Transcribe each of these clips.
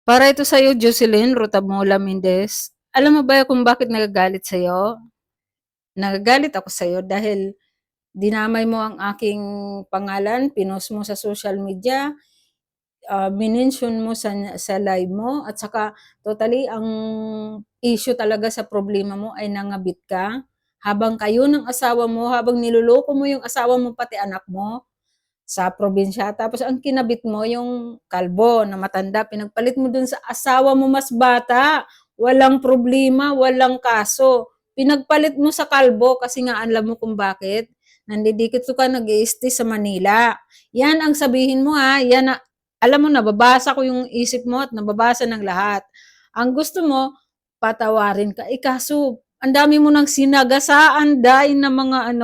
Para ito sa'yo, Jocelyn Rotamola Mendez. Alam mo ba kung bakit nagagalit sa'yo? Nagagalit ako sa'yo dahil dinamay mo ang aking pangalan, pinost mo sa social media, minention mo sa live mo, at saka totally ang issue talaga sa problema mo ay nangabit ka. Habang kayo ng asawa mo, habang niloloko mo yung asawa mo pati anak mo, sa probinsya. Tapos ang kinabit mo yung kalbo na matanda, pinagpalit mo dun sa asawa mo mas bata. Walang problema, walang kaso. Pinagpalit mo sa kalbo kasi nga alam mo kung bakit. Nandidikit ka nag-i-stay sa Manila. Yan ang sabihin mo ha. Yan na, alam mo, nababasa ko yung isip mo at nababasa ng lahat. Ang gusto mo, patawarin ka. Kaso, ang dami mo nang sinagasaan dahil na mga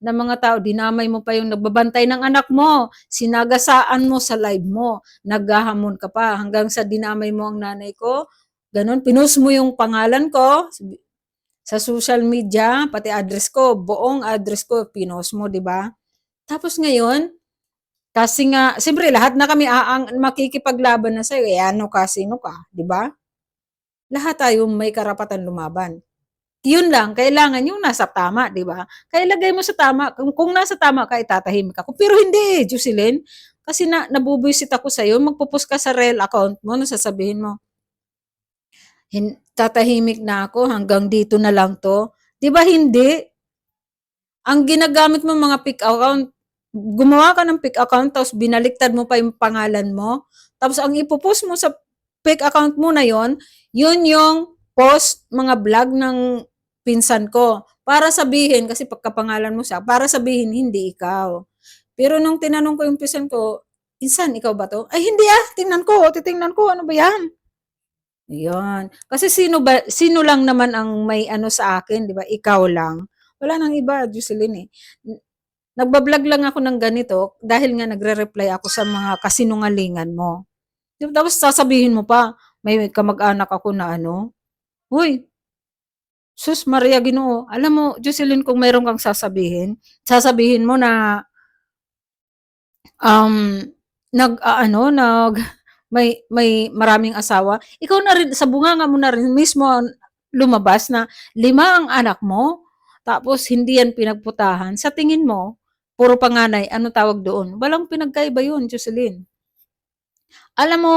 ng mga tao, dinamay mo pa yung nagbabantay ng anak mo, sinagasaan mo sa live mo, naghahamon ka pa hanggang sa dinamay mo ang nanay ko, ganun, pinost mo yung pangalan ko sa social media, pati address ko, buong address ko, pinost mo, di ba? Tapos ngayon, kasi nga, siyempre lahat na kami makikipaglaban na sa'yo, ano ka, sino ka, di ba? Lahat tayo may karapatan lumaban. Yun lang, kailangan yung nasa tama, di ba? Kaya ilagay mo sa tama, kung nasa tama ka, itatahimik ako. Pero hindi, Jocelyn, kasi nabubuisit ako sa'yo, magpupus ka sa real account mo, sasabihin mo, tatahimik na ako, hanggang dito na lang to. Di ba hindi? Ang ginagamit mo mga pick account, gumawa ka ng pick account, tapos binaliktad mo pa yung pangalan mo, tapos ang ipopost mo sa pick account mo na yon, yun yung post, mga vlog ng pinsan ko. Para sabihin, kasi pagkapangalan mo siya, para sabihin, hindi ikaw. Pero nung tinanong ko yung pinsan ko, insan, ikaw ba to? Ay, hindi tingnan ko, titingnan ko, ano ba yan? Yun. Kasi sino lang naman ang may ano sa akin, di ba? Ikaw lang. Wala nang iba, Jocelyn eh. Nagbablog lang ako ng ganito dahil nga nagre-reply ako sa mga kasinungalingan mo. Tapos sasabihin mo pa, may kamag-anak ako na ano, uy, sus Maria Ginoo, alam mo, Jocelyn, kung mayroon kang sasabihin mo na, um, may maraming asawa. Ikaw na rin, sa bunganga mo na rin mismo lumabas na 5 ang anak mo, tapos hindi yan pinagputahan. Sa tingin mo, puro panganay, ano tawag doon? Walang pinagkaiba yun, Jocelyn. Alam mo,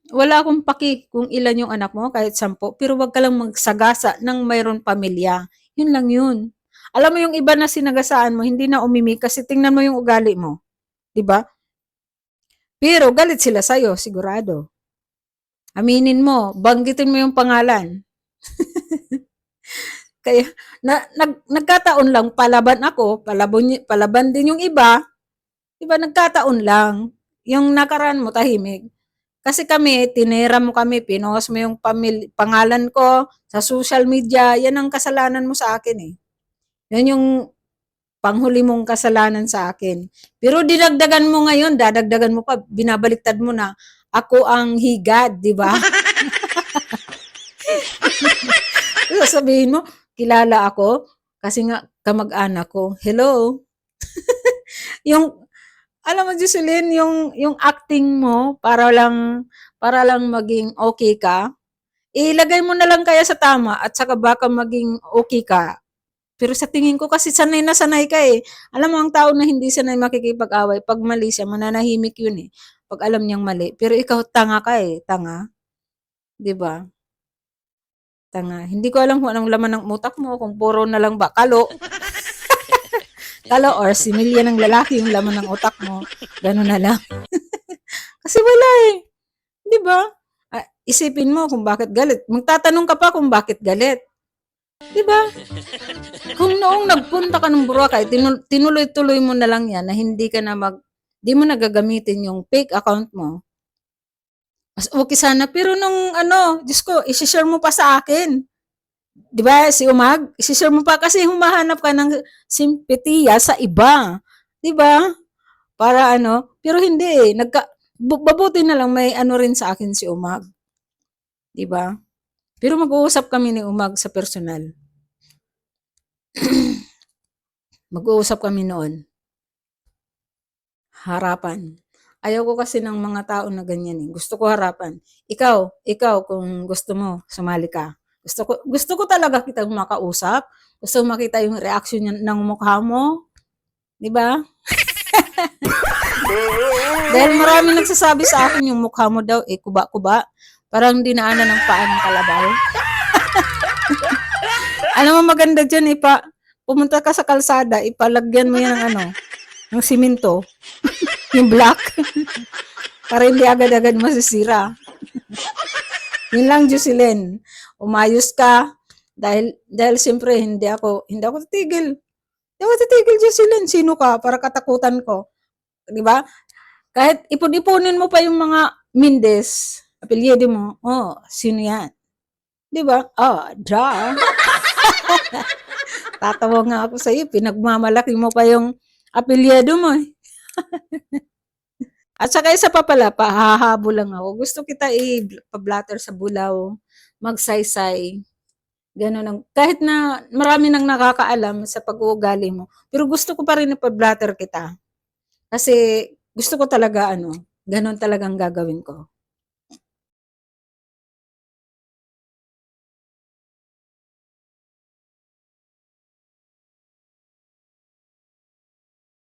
wala akong paki kung ilan yung anak mo, kahit 10, pero wag ka lang magsagasa ng mayroon pamilya. Yun lang yun. Alam mo yung iba na sinagasaan mo, hindi na umimi kasi tingnan mo yung ugali mo. 'Di ba? Pero galit sila sa'yo, sigurado. Aminin mo, banggitin mo yung pangalan. Kaya nagkataon lang palaban ako, palaban din yung iba. 'Di ba nagkataon lang. Yung nakaraan mo tahimik. Kasi kami, tinira mo kami, pinost mo yung pangalan ko sa social media, yan ang kasalanan mo sa akin eh. Yan yung panghuli mong kasalanan sa akin. Pero dinagdagan mo ngayon, dadagdagan mo pa, binabaliktad mo na, ako ang higad, di ba? Sasabihin mo, kilala ako, kasi nga kamag-anak ko. Hello? Yung, alam mo, Jocelyn, yung acting mo, para lang maging okay ka, ilagay mo na lang kaya sa tama at saka baka maging okay ka. Pero sa tingin ko kasi sanay na sanay ka eh. Alam mo, ang tao na hindi sanay makikipag-away, pag mali siya, mananahimik yun eh. Pag alam niyang mali. Pero ikaw, tanga ka eh. Tanga. 'Di ba? Tanga. Hindi ko alam kung anong laman ng utak mo, kung puro na lang ba kalo. Kalo or similya ng lalaki yung laman ng utak mo. Ganun na lang. Kasi wala eh. 'Di ba? Isipin mo kung bakit galit. Magtatanong ka pa kung bakit galit. 'Di ba? Kung noong nagpunta ka ng Boracay, tinuloy-tuloy mo na lang yan na hindi ka na di mo na gagamitin yung fake account mo. Mas okay sana. Pero nung Diyos ko, isi-share mo pa sa akin. Di ba, si Umag? Isi-share mo pa kasi humahanap ka ng simpatiya sa iba. Di ba? Para pero hindi eh. Babuti na lang may rin sa akin si Umag. Di ba? Pero mag-uusap kami ni Umag sa personal. Mag-uusap kami noon. Harapan. Ayaw ko kasi ng mga tao na ganyan, eh, gusto ko harapan. Ikaw kung gusto mo sumali ka, gusto ko talaga kitang makausap, gusto ko makita yung reaksyon ng mukha mo, 'di ba? Dahil maraming nagsasabi sa akin yung mukha mo daw, eh, kuba-kuba, parang dinaanan ng paa ng kalabaw. Alam mo maganda diyan, pumunta ka sa kalsada, ipalagyan mo yan ng ano, ng simento, yung black, para hindi agad-agad masisira. Yun lang, Jocelyn. Umayos ka dahil siyempre hindi ako titigil. Hindi ako titigil, Jocelyn. Sino ka para katakutan ko? 'Di ba? Kahit ipon-ipunin mo pa yung mga Mendez, apelyido mo. Oh, sino 'yan? 'Di ba? Duh. Tatawa nga ako sa iyo, pinagmamalaki mo pa yung apelyido mo, eh. At saka isa pa pala, pahahabol lang ako. Gusto kita pa-blatter sa bulaw, magsaysay. Gano'n ang kahit na marami nang nakakaalam sa pag-uugali mo, pero gusto ko pa rin ipa-blatter kita. Kasi gusto ko talaga ano, gano'n talagang gagawin ko.